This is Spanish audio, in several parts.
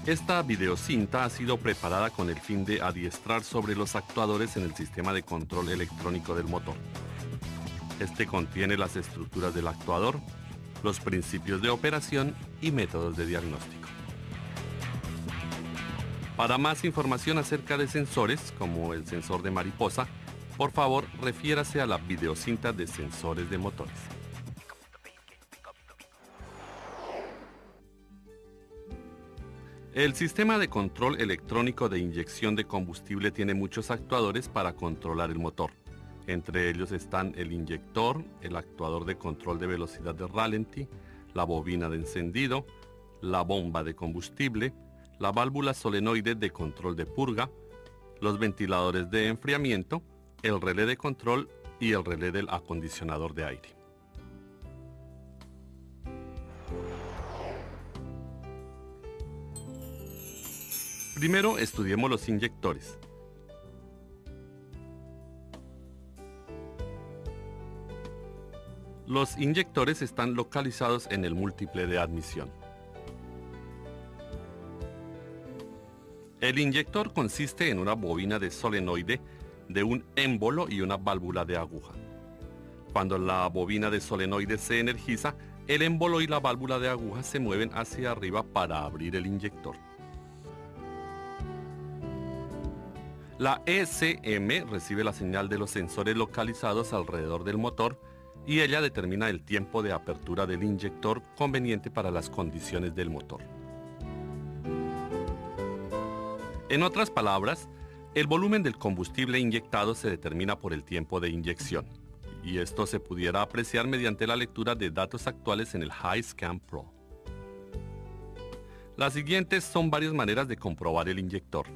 Esta videocinta ha sido preparada con el fin de adiestrar sobre los actuadores en el sistema de control electrónico del motor. Este contiene las estructuras del actuador, los principios de operación y métodos de diagnóstico. Para más información acerca de sensores, como el sensor de mariposa, por favor, refiérase a la videocinta de sensores de motores. El sistema de control electrónico de inyección de combustible tiene muchos actuadores para controlar el motor. Entre ellos están el inyector, el actuador de control de velocidad de ralentí, la bobina de encendido, la bomba de combustible, la válvula solenoide de control de purga, los ventiladores de enfriamiento, el relé de control y el relé del acondicionador de aire. Primero estudiemos los inyectores. Los inyectores están localizados en el múltiple de admisión. El inyector consiste en una bobina de solenoide de un émbolo y una válvula de aguja. Cuando la bobina de solenoide se energiza, el émbolo y la válvula de aguja se mueven hacia arriba para abrir el inyector. La ECM recibe la señal de los sensores localizados alrededor del motor y ella determina el tiempo de apertura del inyector conveniente para las condiciones del motor. En otras palabras, el volumen del combustible inyectado se determina por el tiempo de inyección, y esto se pudiera apreciar mediante la lectura de datos actuales en el HiScan Pro. Las siguientes son varias maneras de comprobar el inyector: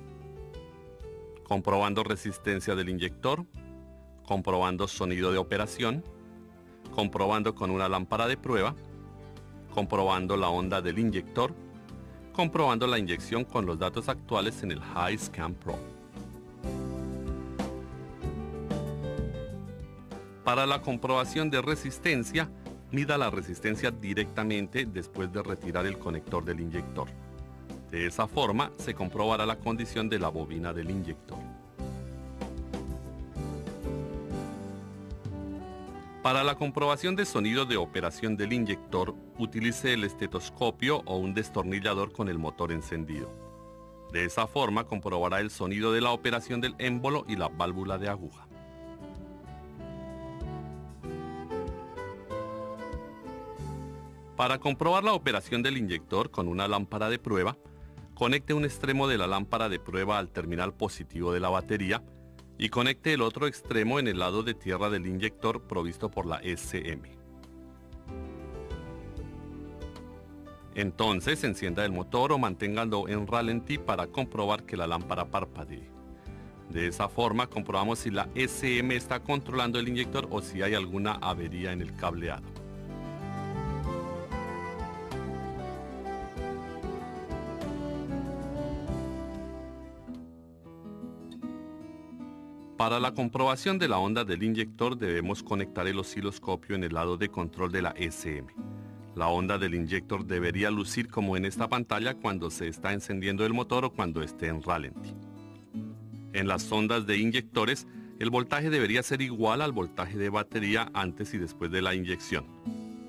comprobando resistencia del inyector, comprobando sonido de operación, comprobando con una lámpara de prueba, comprobando la onda del inyector, comprobando la inyección con los datos actuales en el HiScan Pro. Para la comprobación de resistencia, mida la resistencia directamente después de retirar el conector del inyector. De esa forma, se comprobará la condición de la bobina del inyector. Para la comprobación de sonido de operación del inyector, utilice el estetoscopio o un destornillador con el motor encendido. De esa forma, comprobará el sonido de la operación del émbolo y la válvula de aguja. Para comprobar la operación del inyector con una lámpara de prueba, conecte un extremo de la lámpara de prueba al terminal positivo de la batería y conecte el otro extremo en el lado de tierra del inyector provisto por la ECM. Entonces encienda el motor o manténgalo en ralentí para comprobar que la lámpara parpadee. De esa forma comprobamos si la ECM está controlando el inyector o si hay alguna avería en el cableado. Para la comprobación de la onda del inyector debemos conectar el osciloscopio en el lado de control de la ECM. La onda del inyector debería lucir como en esta pantalla cuando se está encendiendo el motor o cuando esté en ralentí. En las ondas de inyectores, el voltaje debería ser igual al voltaje de batería antes y después de la inyección.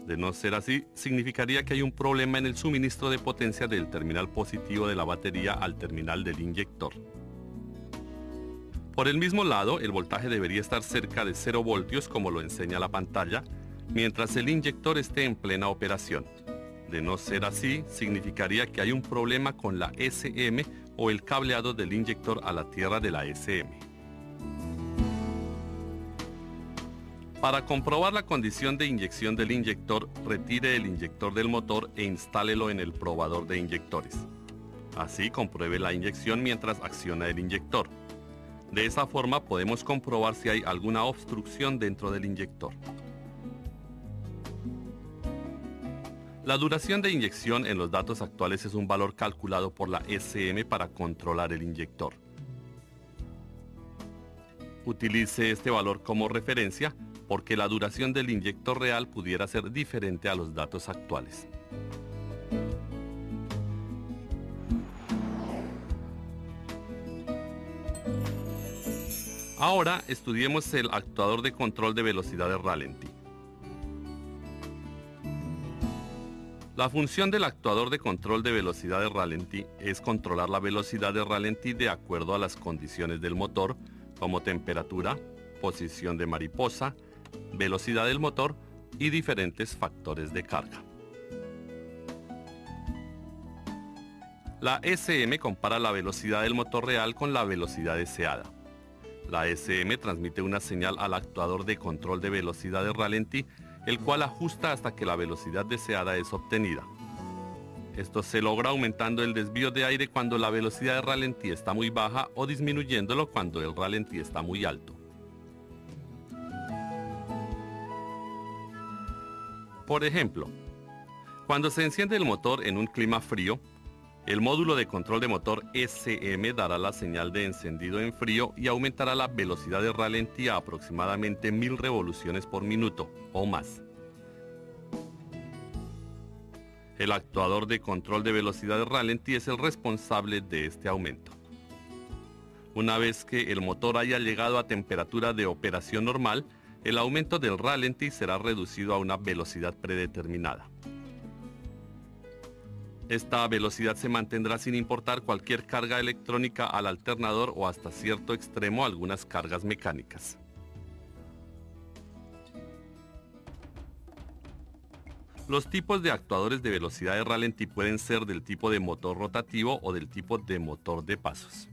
De no ser así, significaría que hay un problema en el suministro de potencia del terminal positivo de la batería al terminal del inyector. Por el mismo lado, el voltaje debería estar cerca de 0 voltios como lo enseña la pantalla, mientras el inyector esté en plena operación. De no ser así, significaría que hay un problema con la ECM o el cableado del inyector a la tierra de la ECM. Para comprobar la condición de inyección del inyector, retire el inyector del motor e instálelo en el probador de inyectores. Así compruebe la inyección mientras acciona el inyector. De esa forma podemos comprobar si hay alguna obstrucción dentro del inyector. La duración de inyección en los datos actuales es un valor calculado por la ECM para controlar el inyector. Utilice este valor como referencia porque la duración del inyector real pudiera ser diferente a los datos actuales. Ahora estudiemos el actuador de control de velocidad de ralentí. La función del actuador de control de velocidad de ralentí es controlar la velocidad de ralentí de acuerdo a las condiciones del motor, como temperatura, posición de mariposa, velocidad del motor y diferentes factores de carga. La SM compara la velocidad del motor real con la velocidad deseada. La SM transmite una señal al actuador de control de velocidad de ralentí, el cual ajusta hasta que la velocidad deseada es obtenida. Esto se logra aumentando el desvío de aire cuando la velocidad de ralentí está muy baja o disminuyéndolo cuando el ralentí está muy alto. Por ejemplo, cuando se enciende el motor en un clima frío, el módulo de control de motor SM dará la señal de encendido en frío y aumentará la velocidad de ralentí a aproximadamente 1000 revoluciones por minuto o más. El actuador de control de velocidad de ralentí es el responsable de este aumento. Una vez que el motor haya llegado a temperatura de operación normal, el aumento del ralentí será reducido a una velocidad predeterminada. Esta velocidad se mantendrá sin importar cualquier carga electrónica al alternador o hasta cierto extremo algunas cargas mecánicas. Los tipos de actuadores de velocidad de ralentí pueden ser del tipo de motor rotativo o del tipo de motor de pasos.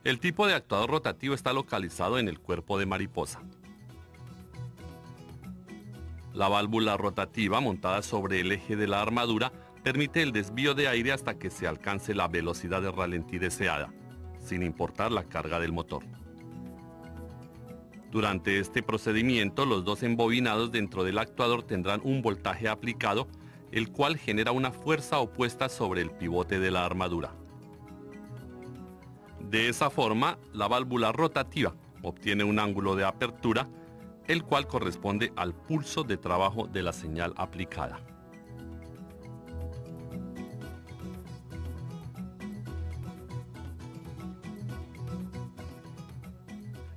El tipo de actuador rotativo está localizado en el cuerpo de mariposa. La válvula rotativa montada sobre el eje de la armadura permite el desvío de aire hasta que se alcance la velocidad de ralentí deseada, sin importar la carga del motor. Durante este procedimiento, los dos embobinados dentro del actuador tendrán un voltaje aplicado, el cual genera una fuerza opuesta sobre el pivote de la armadura. De esa forma, la válvula rotativa obtiene un ángulo de apertura, el cual corresponde al pulso de trabajo de la señal aplicada.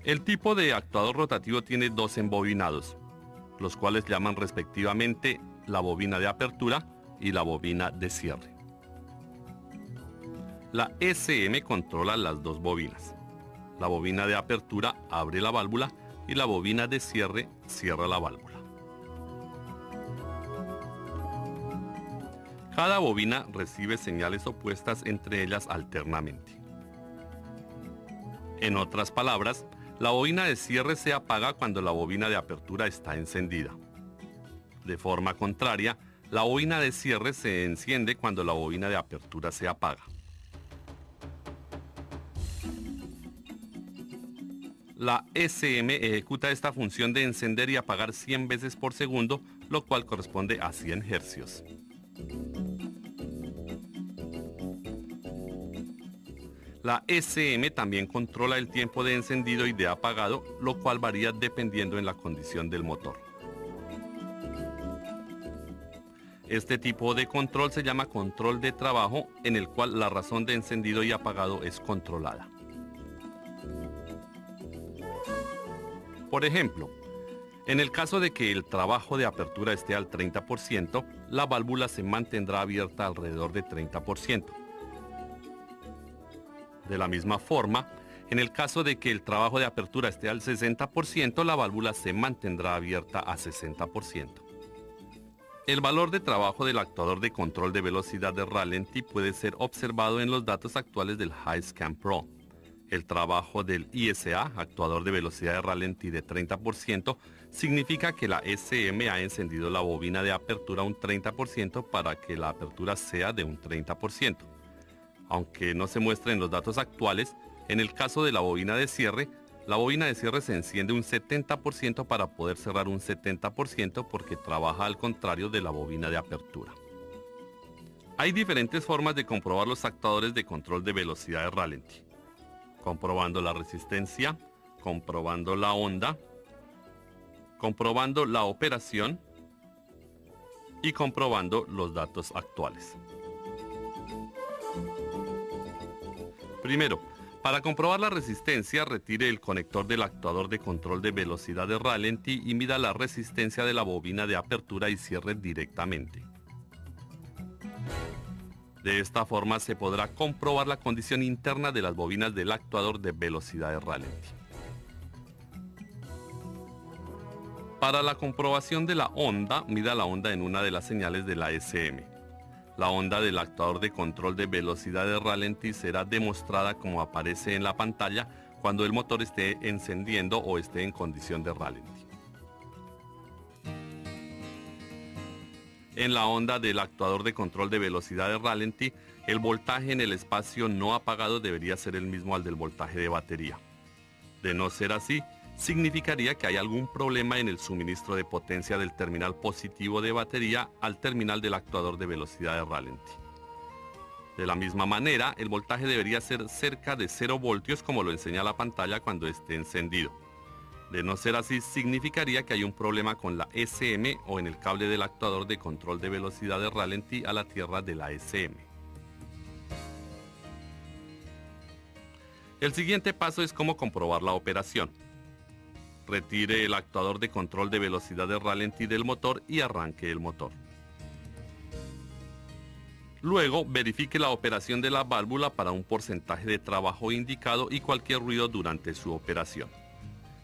El tipo de actuador rotativo tiene dos embobinados, los cuales llaman respectivamente la bobina de apertura y la bobina de cierre. La SM controla las dos bobinas. La bobina de apertura abre la válvula y la bobina de cierre cierra la válvula. Cada bobina recibe señales opuestas entre ellas alternamente. En otras palabras, la bobina de cierre se apaga cuando la bobina de apertura está encendida. De forma contraria, la bobina de cierre se enciende cuando la bobina de apertura se apaga. La SM ejecuta esta función de encender y apagar 100 veces por segundo, lo cual corresponde a 100 hercios. La SM también controla el tiempo de encendido y de apagado, lo cual varía dependiendo en la condición del motor. Este tipo de control se llama control de trabajo, en el cual la razón de encendido y apagado es controlada. Por ejemplo, en el caso de que el trabajo de apertura esté al 30%, la válvula se mantendrá abierta alrededor de 30%. De la misma forma, en el caso de que el trabajo de apertura esté al 60%, la válvula se mantendrá abierta a 60%. El valor de trabajo del actuador de control de velocidad de ralentí puede ser observado en los datos actuales del HiScan Pro. El trabajo del ISA, actuador de velocidad de ralentí de 30%, significa que la SM ha encendido la bobina de apertura un 30% para que la apertura sea de un 30%. Aunque no se muestren los datos actuales, en el caso de la bobina de cierre se enciende un 70% para poder cerrar un 70% porque trabaja al contrario de la bobina de apertura. Hay diferentes formas de comprobar los actuadores de control de velocidad de ralentí: comprobando la resistencia, comprobando la onda, comprobando la operación y comprobando los datos actuales. Primero, Para comprobar la resistencia, retire el conector del actuador de control de velocidad de ralentí y mida la resistencia de la bobina de apertura y cierre directamente. De esta forma se podrá comprobar la condición interna de las bobinas del actuador de velocidad de ralentí. Para la comprobación de la onda, mida la onda en una de las señales de la SM. La onda del actuador de control de velocidad de ralentí será demostrada como aparece en la pantalla cuando el motor esté encendiendo o esté en condición de ralentí. En la onda del actuador de control de velocidad de ralentí, el voltaje en el espacio no apagado debería ser el mismo al del voltaje de batería. De no ser así, significaría que hay algún problema en el suministro de potencia del terminal positivo de batería al terminal del actuador de velocidad de ralentí. De la misma manera, el voltaje debería ser cerca de 0 voltios como lo enseña la pantalla cuando esté encendido. De no ser así, significaría que hay un problema con la SM o en el cable del actuador de control de velocidad de ralentí a la tierra de la SM. El siguiente paso es cómo comprobar la operación. Retire el actuador de control de velocidad de ralentí del motor y arranque el motor. Luego, verifique la operación de la válvula para un porcentaje de trabajo indicado y cualquier ruido durante su operación.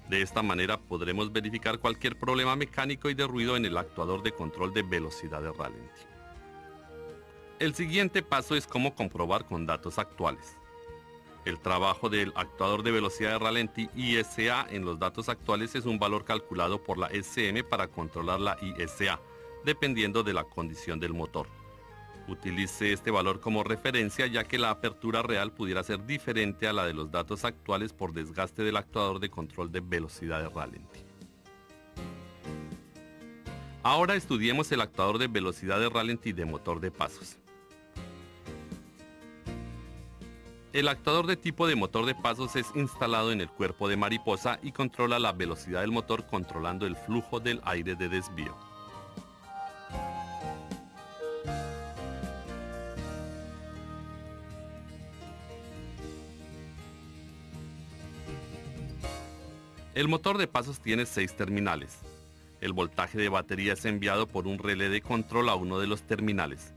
De esta manera podremos verificar cualquier problema mecánico y de ruido en el actuador de control de velocidad de ralentí. El siguiente paso es cómo comprobar con datos actuales. El trabajo del actuador de velocidad de ralentí ISA en los datos actuales es un valor calculado por la SM para controlar la ISA, dependiendo de la condición del motor. Utilice este valor como referencia ya que la apertura real pudiera ser diferente a la de los datos actuales por desgaste del actuador de control de velocidad de ralentí. Ahora estudiemos el actuador de velocidad de ralentí de motor de pasos. El actuador de tipo de motor de pasos es instalado en el cuerpo de mariposa y controla la velocidad del motor controlando el flujo del aire de desvío. El motor de pasos tiene 6 terminales. El voltaje de batería es enviado por un relé de control a uno de los terminales.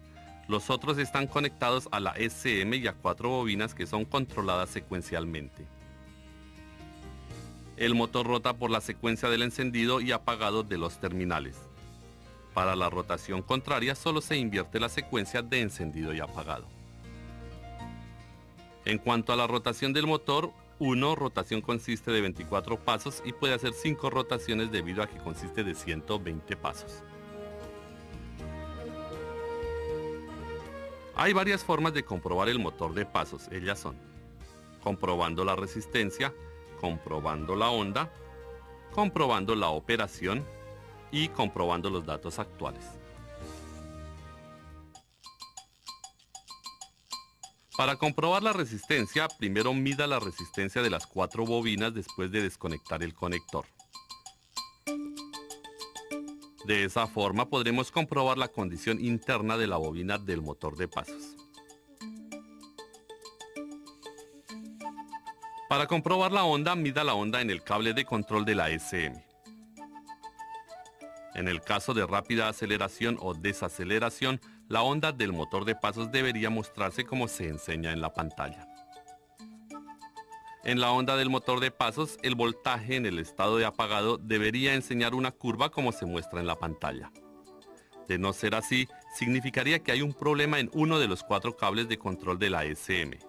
Los otros están conectados a la SM y a 4 bobinas que son controladas secuencialmente. El motor rota por la secuencia del encendido y apagado de los terminales. Para la rotación contraria solo se invierte la secuencia de encendido y apagado. En cuanto a la rotación del motor, rotación consiste de 24 pasos y puede hacer 5 rotaciones debido a que consiste de 120 pasos. Hay varias formas de comprobar el motor de pasos, ellas son comprobando la resistencia, comprobando la onda, comprobando la operación y comprobando los datos actuales. Para comprobar la resistencia, primero mida la resistencia de las 4 bobinas después de desconectar el conector. De esa forma podremos comprobar la condición interna de la bobina del motor de pasos. Para comprobar la onda, mida la onda en el cable de control de la SM. En el caso de rápida aceleración o desaceleración, la onda del motor de pasos debería mostrarse como se enseña en la pantalla. En la onda del motor de pasos, el voltaje en el estado de apagado debería enseñar una curva como se muestra en la pantalla. De no ser así, significaría que hay un problema en uno de los 4 cables de control de la SM.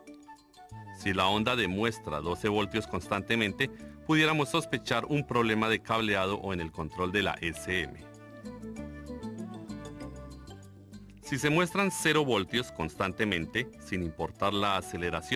Si la onda demuestra 12 voltios constantemente, pudiéramos sospechar un problema de cableado o en el control de la SM. Si se muestran 0 voltios constantemente, sin importar la aceleración,